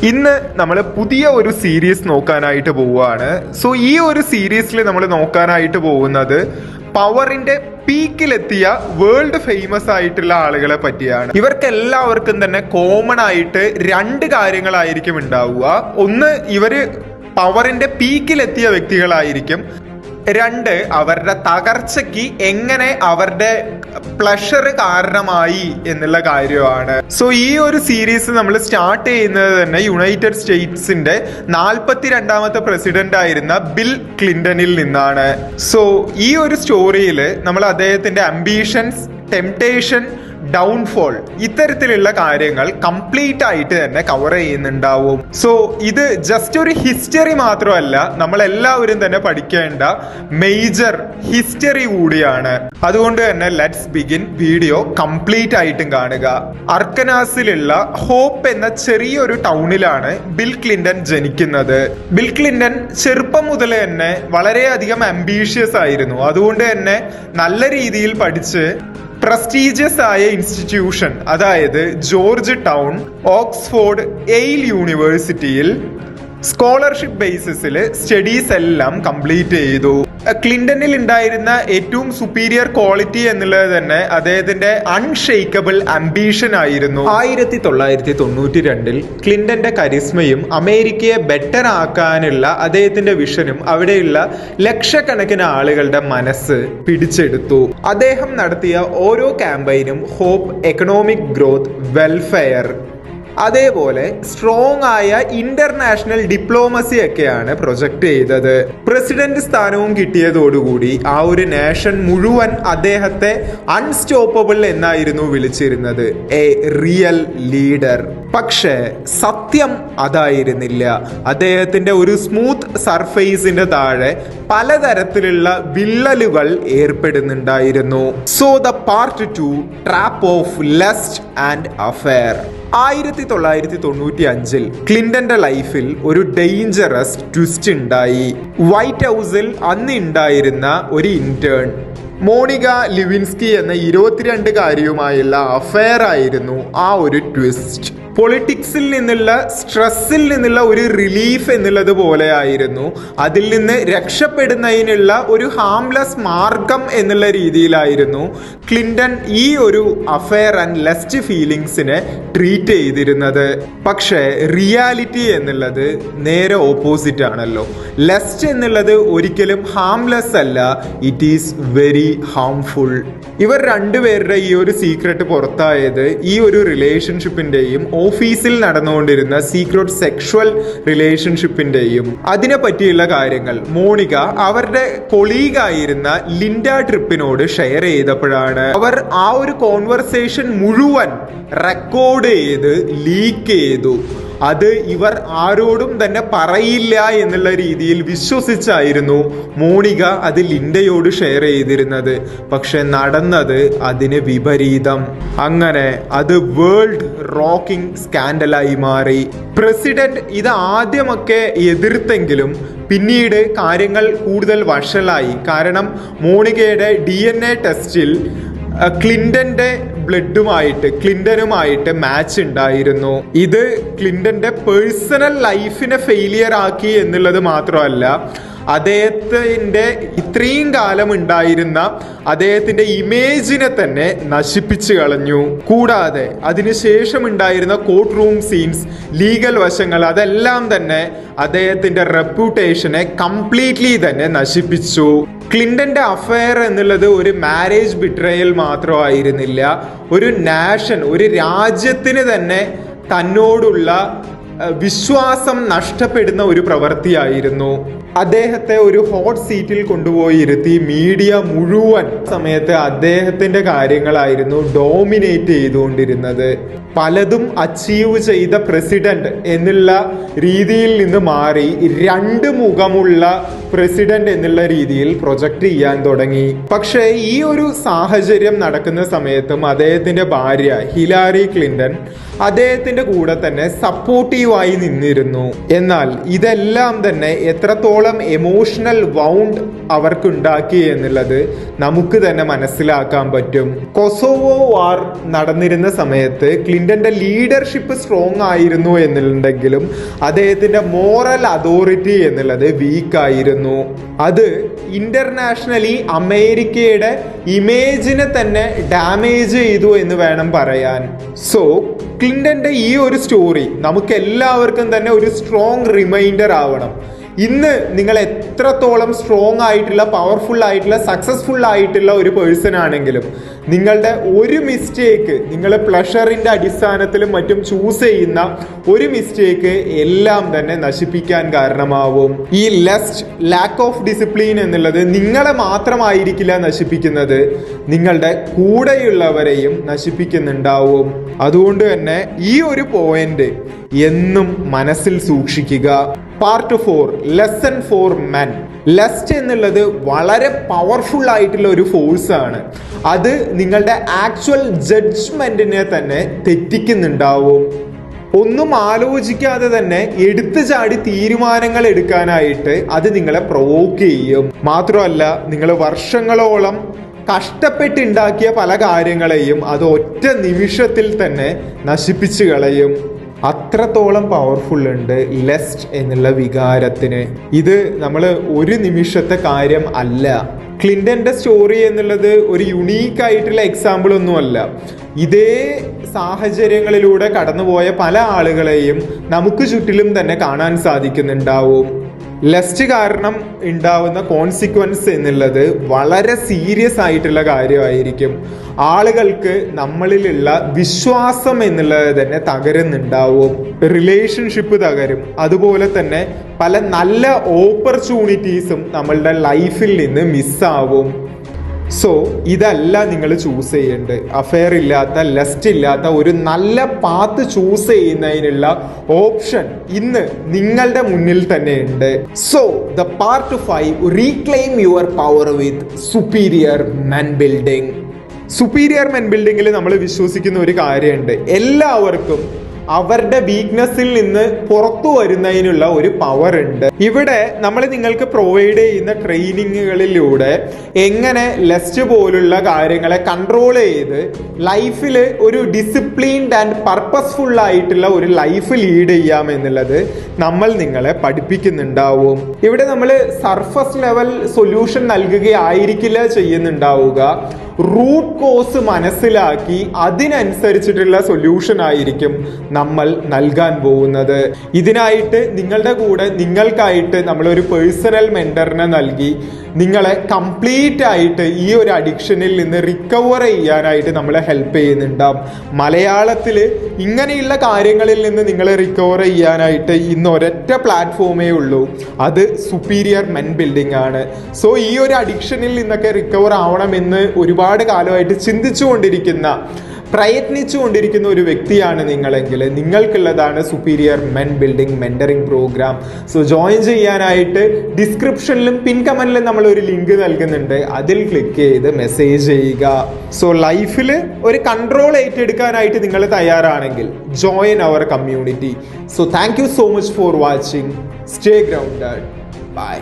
ഇന്ന് നമ്മൾ പുതിയ ഒരു സീരീസ് നോക്കാനായിട്ട് പോവുകയാണ്. സോ ഈ ഒരു സീരീസിൽ നമ്മൾ നോക്കാനായിട്ട് പോകുന്നത് പവറിന്റെ പീക്കിലെത്തിയ വേൾഡ് ഫേമസ് ആയിട്ടുള്ള ആളുകളെ പറ്റിയാണ്. ഇവർക്ക് എല്ലാവർക്കും തന്നെ കോമൺ ആയിട്ട് രണ്ട് കാര്യങ്ങളായിരിക്കും ഉണ്ടാവുക. ഒന്ന്, ഇവര് പവറിന്റെ പീക്കിലെത്തിയ വ്യക്തികളായിരിക്കും. രണ്ട്, അവരുടെ തകർച്ചയ്ക്ക് എങ്ങനെ അവരുടെ പ്ലഷർ കാരണമായി എന്നുള്ള കാര്യമാണ്. സോ ഈ ഒരു സീരീസ് നമ്മൾ സ്റ്റാർട്ട് ചെയ്യുന്നത് തന്നെ യുണൈറ്റഡ് സ്റ്റേറ്റ്സിന്റെ 42ാമത്തെ പ്രസിഡന്റ് ആയിരുന്ന ബിൽ ക്ലിന്റണിൽ നിന്നാണ്. സോ ഈ ഒരു സ്റ്റോറിയിൽ നമ്മൾ അദ്ദേഹത്തിന്റെ അംബീഷൻസ്, ടെംപ്ടേഷൻ, ഡൗൺഫോൾ, ഇത്തരത്തിലുള്ള കാര്യങ്ങൾ കംപ്ലീറ്റ് ആയിട്ട് തന്നെ കവർ ചെയ്യുന്നുണ്ടാവും. സോ ഇത് ജസ്റ്റ് ഒരു ഹിസ്റ്ററി മാത്രമല്ല, നമ്മൾ എല്ലാവരും തന്നെ പഠിക്കേണ്ട മേജർ ഹിസ്റ്ററി കൂടിയാണ്. അതുകൊണ്ട് തന്നെ ലെറ്റ്സ് ബിഗിൻ. വീഡിയോ കംപ്ലീറ്റ് ആയിട്ടും കാണുക. അർക്കനാസിലുള്ള ഹോപ്പ് എന്ന ചെറിയൊരു ടൗണിലാണ് ബിൽ ക്ലിന്റൺ ജനിക്കുന്നത്. ബിൽ ക്ലിന്റൺ ചെറുപ്പം മുതൽ തന്നെ വളരെയധികം അംബീഷ്യസ് ആയിരുന്നു. അതുകൊണ്ട് തന്നെ നല്ല രീതിയിൽ പഠിച്ച് പ്രസ്റ്റീജിയസ് ആയ ഇൻസ്റ്റിറ്റ്യൂഷൻ, അതായത് ജോർജ് ടൗൺ ഓക്സ്ഫോർഡ് യെയിൽ യൂണിവേഴ്സിറ്റിയിൽ സ്കോളർഷിപ്പ് ബേസിസിൽ സ്റ്റഡീസ് എല്ലാം കംപ്ലീറ്റ് ചെയ്തു. ക്ലിന്റണിൽ ഉണ്ടായിരുന്ന ഏറ്റവും സുപ്പീരിയർ ക്വാളിറ്റി എന്നുള്ളത് തന്നെ അദ്ദേഹത്തിന്റെ അൺഷെയ്ക്കബിൾ അംബീഷൻ ആയിരുന്നു. 1992 ക്ലിന്റന്റെ കരിസ്മയും അമേരിക്കയെ ബെറ്റർ ആക്കാനുള്ള അദ്ദേഹത്തിന്റെ വിഷനും അവിടെയുള്ള ലക്ഷക്കണക്കിന് ആളുകളുടെ മനസ്സ് പിടിച്ചെടുത്തു. അദ്ദേഹം നടത്തിയ ഓരോ ക്യാമ്പയിനും ഹോപ്പ്, എക്കണോമിക് ഗ്രോത്ത്, വെൽഫെയർ, അതേപോലെ സ്ട്രോങ് ആയ ഇന്റർനാഷണൽ ഡിപ്ലോമസി ഒക്കെയാണ് പ്രൊജക്ട് ചെയ്തത്. പ്രസിഡന്റ് സ്ഥാനവും കിട്ടിയതോടുകൂടി ആ ഒരു നേഷൻ മുഴുവൻ അദ്ദേഹത്തെ അൺസ്റ്റോപ്പബിൾ എന്നായിരുന്നു വിളിച്ചിരുന്നത്, എ റിയൽ ലീഡർ. പക്ഷേ സത്യം അതായിരുന്നില്ല. അദ്ദേഹത്തിന്റെ ഒരു സ്മൂത്ത് സർഫേസിന്റെ താഴെ പലതരത്തിലുള്ള വിള്ളലുകൾ ഏർപ്പെടുന്നുണ്ടായിരുന്നു. So the part 2, trap of lust and affair. 1995 ക്ലിന്റന്റെ ലൈഫിൽ ഒരു ഡേഞ്ചറസ് ട്വിസ്റ്റ് ഉണ്ടായി. വൈറ്റ് ഹൗസിൽ അന്ന് ഉണ്ടായിരുന്ന ഒരു ഇന്റേൺ മോണിക ലിവിൻസ്കി എന്ന 22-കാരിയുമായുള്ള അഫെയർ ആയിരുന്നു ആ ഒരു ട്വിസ്റ്റ്. പൊളിറ്റിക്സിൽ നിന്നുള്ള സ്ട്രെസ്സിൽ നിന്നുള്ള ഒരു റിലീഫ് എന്നുള്ളത് പോലെ ആയിരുന്നു. അതിൽ നിന്ന് രക്ഷപ്പെടുന്നതിനുള്ള ഒരു ഹാംലെസ് മാർഗം എന്നുള്ള രീതിയിലായിരുന്നു ക്ലിന്റൺ ഈ ഒരു അഫെയർ ആൻഡ് ലസ്റ്റ് ഫീലിങ്സിനെ ട്രീറ്റ് ചെയ്തിരുന്നത്. പക്ഷേ റിയാലിറ്റി എന്നുള്ളത് നേരെ ഓപ്പോസിറ്റ് ആണല്ലോ. ലസ്റ്റ് എന്നുള്ളത് ഒരിക്കലും ഹാംലെസ് അല്ല, ഇറ്റ് ഈസ് വെരി ഹാംഫുൾ. ഇവർ രണ്ടുപേരുടെ ഈ ഒരു സീക്രട്ട് പുറത്തായത് ഈ ഒരു റിലേഷൻഷിപ്പിന്റെയും ഓഫീസിൽ നടന്നുകൊണ്ടിരുന്ന സീക്രട്ട് സെക്ഷുവൽ റിലേഷൻഷിപ്പിന്റെയും അതിനെ പറ്റിയുള്ള കാര്യങ്ങൾ മോണിക അവരുടെ കൊളീഗായിരുന്ന ലിൻഡ ട്രിപ്പിനോട് ഷെയർ ചെയ്തപ്പോഴാണ്. അവർ ആ ഒരു കോൺവെർസേഷൻ മുഴുവൻ റെക്കോർഡ് ചെയ്ത് ലീക്ക് ചെയ്തു. അത് ഇവർ ആരോടും തന്നെ പറയില്ല എന്നുള്ള രീതിയിൽ വിശ്വസിച്ചായിരുന്നു മോണിക അത് ലിൻഡയോട് ഷെയർ ചെയ്തിരുന്നത്. പക്ഷെ നടന്നത് അതിന് വിപരീതം. അങ്ങനെ അത് വേൾഡ് റോക്കിംഗ് സ്കാൻഡലായി മാറി. പ്രസിഡന്റ് ഇത് ആദ്യമൊക്കെ എതിർത്തെങ്കിലും പിന്നീട് കാര്യങ്ങൾ കൂടുതൽ വഷളായി. കാരണം മോണികയുടെ DNA ടെസ്റ്റിൽ ക്ലിന്റന്റെ ക്ലിന്റനുമായിട്ട് മാച്ച് ഉണ്ടായിരുന്നു. ഇത് ക്ലിന്റന്റെ പേഴ്സണൽ ലൈഫിനെ ഫെയിലിയർ ആക്കി എന്നുള്ളത് മാത്രമല്ല, അദ്ദേഹത്തിന്റെ ഇത്രയും കാലം ഉണ്ടായിരുന്ന അദ്ദേഹത്തിന്റെ ഇമേജിനെ തന്നെ നശിപ്പിച്ചു കളഞ്ഞു. കൂടാതെ അതിനുശേഷം ഉണ്ടായിരുന്ന കോർട്ട് റൂം സീൻസ്, ലീഗൽ വശങ്ങൾ, അതെല്ലാം തന്നെ അദ്ദേഹത്തിന്റെ റെപ്യൂട്ടേഷനെ കംപ്ലീറ്റ്ലി തന്നെ നശിപ്പിച്ചു. ക്ലിന്റന്റെ അഫെയർ എന്നുള്ളത് ഒരു മാരേജ് ബിട്രയൽ മാത്രമായിരുന്നില്ല, ഒരു നാഷൻ, ഒരു രാജ്യത്തിന് തന്നെ തന്നോടുള്ള വിശ്വാസം നഷ്ടപ്പെടുന്ന ഒരു പ്രവൃത്തിയായിരുന്നു. അദ്ദേഹത്തെ ഒരു ഹോട്ട് സീറ്റിൽ കൊണ്ടുപോയി ഇരുത്തി മീഡിയ മുഴുവൻ സമയത്ത് അദ്ദേഹത്തിന്റെ കാര്യങ്ങളായിരുന്നു ഡോമിനേറ്റ് ചെയ്തുകൊണ്ടിരുന്നത്. പലതും അച്ചീവ് ചെയ്ത പ്രസിഡന്റ് എന്നുള്ള രീതിയിൽ നിന്ന് മാറി രണ്ട് മുഖമുള്ള പ്രസിഡന്റ് എന്നുള്ള രീതിയിൽ പ്രൊജക്ട് ചെയ്യാൻ തുടങ്ങി. പക്ഷേ ഈ ഒരു സാഹചര്യം നടക്കുന്ന സമയത്തും അദ്ദേഹത്തിന്റെ ഭാര്യ ഹിലാരി ക്ലിന്റൺ അദ്ദേഹത്തിന്റെ കൂടെ തന്നെ സപ്പോർട്ടീവായി നിന്നിരുന്നു. എന്നാൽ ഇതെല്ലാം തന്നെ എത്രത്തോളം എമോഷണൽ വൗണ്ട് അവർക്കുണ്ടാക്കി എന്നുള്ളത് നമുക്ക് തന്നെ മനസ്സിലാക്കാൻ പറ്റും. കൊസോവോ വാർ നടന്നിരുന്ന സമയത്ത് ക്ലിന്റൺ ക്ലിന്റന്റെ ലീഡർഷിപ്പ് സ്ട്രോങ് ആയിരുന്നു എന്നുണ്ടെങ്കിലും അദ്ദേഹത്തിന്റെ മോറൽ അതോറിറ്റി എന്നുള്ളത് വീക്ക് ആയിരുന്നു. അത് ഇന്റർനാഷണലി അമേരിക്കയുടെ ഇമേജിനെ തന്നെ ഡാമേജ് ചെയ്തു എന്ന് വേണം പറയാൻ. സോ ക്ലിന്റന്റെ ഈ ഒരു സ്റ്റോറി നമുക്ക് എല്ലാവർക്കും തന്നെ ഒരു സ്ട്രോങ് റിമൈൻഡർ ആവണം. ഇന്ന് നിങ്ങൾ എത്രത്തോളം സ്ട്രോങ് ആയിട്ടുള്ള, പവർഫുൾ ആയിട്ടുള്ള, സക്സസ്ഫുൾ ആയിട്ടുള്ള ഒരു പേഴ്സൺ ആണെങ്കിലും നിങ്ങളുടെ ഒരു മിസ്റ്റേക്ക്, നിങ്ങൾ പ്ലഷറിന്റെ അടിസ്ഥാനത്തിലും മറ്റും ചൂസ് ചെയ്യുന്ന ഒരു മിസ്റ്റേക്ക് എല്ലാം തന്നെ നശിപ്പിക്കാൻ കാരണമാവും. ഈ ലസ്റ്റ്, ലാക്ക് ഓഫ് ഡിസിപ്ലിൻ എന്നുള്ളത് നിങ്ങളെ മാത്രമായിരിക്കില്ല നശിപ്പിക്കുന്നത്, നിങ്ങളുടെ കൂടെയുള്ളവരെയും നശിപ്പിക്കുന്നുണ്ടാവും. അതുകൊണ്ട് തന്നെ ഈ ഒരു പോയിന്റ് എന്നും മനസ്സിൽ സൂക്ഷിക്കുക. Part 4, lesson four men. Lust എന്നുള്ളത് വളരെ പവർഫുൾ ആയിട്ടുള്ള ഒരു ഫോഴ്സ് ആണ്. അത് നിങ്ങളുടെ ആക്ച്വൽ ജഡ്ജ്മെന്റിനെ തന്നെ തെറ്റിക്കുന്നുണ്ടാവും. ഒന്നും ആലോചിക്കാതെ തന്നെ എടുത്തു ചാടി തീരുമാനങ്ങൾ എടുക്കാനായിട്ട് അത് നിങ്ങളെ പ്രൊവോക്ക് ചെയ്യും. മാത്രമല്ല, നിങ്ങൾ വർഷങ്ങളോളം കഷ്ടപ്പെട്ടുണ്ടാക്കിയ പല കാര്യങ്ങളെയും അത് ഒറ്റ നിമിഷത്തിൽ തന്നെ നശിപ്പിച്ചു കളയും. അത്രത്തോളം പവർഫുൾ ഉണ്ട് ലെസ്റ്റ് എന്നുള്ള വികാരത്തിന്. ഇത് നമ്മൾ ഒരു നിമിഷത്തെ കാര്യം അല്ല. ക്ലിന്റന്റെ സ്റ്റോറി എന്നുള്ളത് ഒരു യുണീക്ക് ആയിട്ടുള്ള എക്സാമ്പിൾ ഒന്നുമല്ല. ഇതേ സാഹചര്യങ്ങളിലൂടെ കടന്നുപോയ പല ആളുകളെയും നമുക്ക് ചുറ്റിലും തന്നെ കാണാൻ സാധിക്കുന്നുണ്ടാവും. ലസ്റ്റ് കാരണം ഉണ്ടാവുന്ന കോൺസിക്വൻസ് എന്നുള്ളത് വളരെ സീരിയസ് ആയിട്ടുള്ള കാര്യമായിരിക്കും. ആളുകൾക്ക് നമ്മളിലുള്ള വിശ്വാസം എന്നുള്ളത് തന്നെ തകരുന്നുണ്ടാവും. റിലേഷൻഷിപ്പ് തകരും. അതുപോലെ തന്നെ പല നല്ല ഓപ്പർച്യൂണിറ്റീസും നമ്മളുടെ ലൈഫിൽ നിന്ന് മിസ്സാവും. സോ ഇതല്ല നിങ്ങൾ ചൂസ് ചെയ്യേണ്ടത്. അഫെയർ ഇല്ലാത്ത, ലസ്റ്റ് ഇല്ലാത്ത ഒരു നല്ല പാത്ത് ചൂസ് ചെയ്യുന്നതിനുള്ള ഓപ്ഷൻ ഇന്ന് നിങ്ങളുടെ മുന്നിൽ തന്നെ ഉണ്ട്. So the part 5, reclaim your power with superior men building. Superior men ബിൽഡിങ്ങിൽ നമ്മൾ വിശ്വസിക്കുന്ന ഒരു കാര്യമുണ്ട്. എല്ലാവർക്കും അവരുടെ വീക്ക്നെസ്സിൽ നിന്ന് പുറത്തു വരുന്നതിനുള്ള ഒരു പവർ ഉണ്ട്. ഇവിടെ നമ്മൾ നിങ്ങൾക്ക് പ്രൊവൈഡ് ചെയ്യുന്ന ട്രെയിനിങ്ങുകളിലൂടെ എങ്ങനെ ലെസ്റ്റ് പോലുള്ള കാര്യങ്ങളെ കൺട്രോൾ ചെയ്ത് ലൈഫിൽ ഒരു ഡിസിപ്ലിൻഡ് ആൻഡ് പർപ്പസ്ഫുൾ ആയിട്ടുള്ള ഒരു ലൈഫ് ലീഡ് ചെയ്യാം എന്നുള്ളത് നമ്മൾ നിങ്ങളെ പഠിപ്പിക്കുന്നുണ്ടാവും. ഇവിടെ നമ്മൾ സർഫസ് ലെവൽ സൊല്യൂഷൻ നൽകുകയായിരിക്കില്ല ചെയ്യുന്നുണ്ടാവുക. റൂട്ട് കോസ് മനസ്സിലാക്കി അതിനനുസരിച്ചിട്ടുള്ള സൊല്യൂഷൻ ആയിരിക്കും നമ്മൾ നൽകാൻ പോകുന്നത്. ഇതിനായിട്ട് നിങ്ങളുടെ കൂടെ നിങ്ങൾക്കായിട്ട് നമ്മളൊരു പേഴ്സണൽ മെന്ററിനെ നൽകി നിങ്ങളെ കംപ്ലീറ്റ് ആയിട്ട് ഈ ഒരു അഡിക്ഷനിൽ നിന്ന് റിക്കവർ ചെയ്യാനായിട്ട് നമ്മളെ ഹെൽപ്പ് ചെയ്യുന്നുണ്ടാവും. മലയാളത്തിൽ ഇങ്ങനെയുള്ള കാര്യങ്ങളിൽ നിന്ന് നിങ്ങളെ റിക്കവർ ചെയ്യാനായിട്ട് ഇന്ന് ഒരൊറ്റ പ്ലാറ്റ്ഫോമേ ഉള്ളൂ. അത് സുപ്പീരിയർ മെൻ ബിൽഡിംഗ് ആണ്. സോ ഈ ഒരു അഡിക്ഷനിൽ നിന്നൊക്കെ റിക്കവർ ആവണമെന്ന് ഒരുപാട് കാലമായിട്ട് പ്രയത്നിച്ചുകൊണ്ടിരിക്കുന്ന ഒരു വ്യക്തിയാണ് നിങ്ങളെങ്കിൽ നിങ്ങൾക്കുള്ളതാണ് superior men building mentoring program. So join ചെയ്യാനായിട്ട് ഡിസ്ക്രിപ്ഷനിലും പിൻ കമന്റിലും നമ്മൾ ഒരു ലിങ്ക് നൽകുന്നുണ്ട്. അതിൽ ക്ലിക്ക് ചെയ്ത് മെസ്സേജ് ചെയ്യുക. സോ ലൈഫിൽ ഒരു കൺട്രോൾ ഏറ്റെടുക്കാനായിട്ട് നിങ്ങൾ തയ്യാറാണെങ്കിൽ join our community. So thank you so much for watching. Stay grounded. By.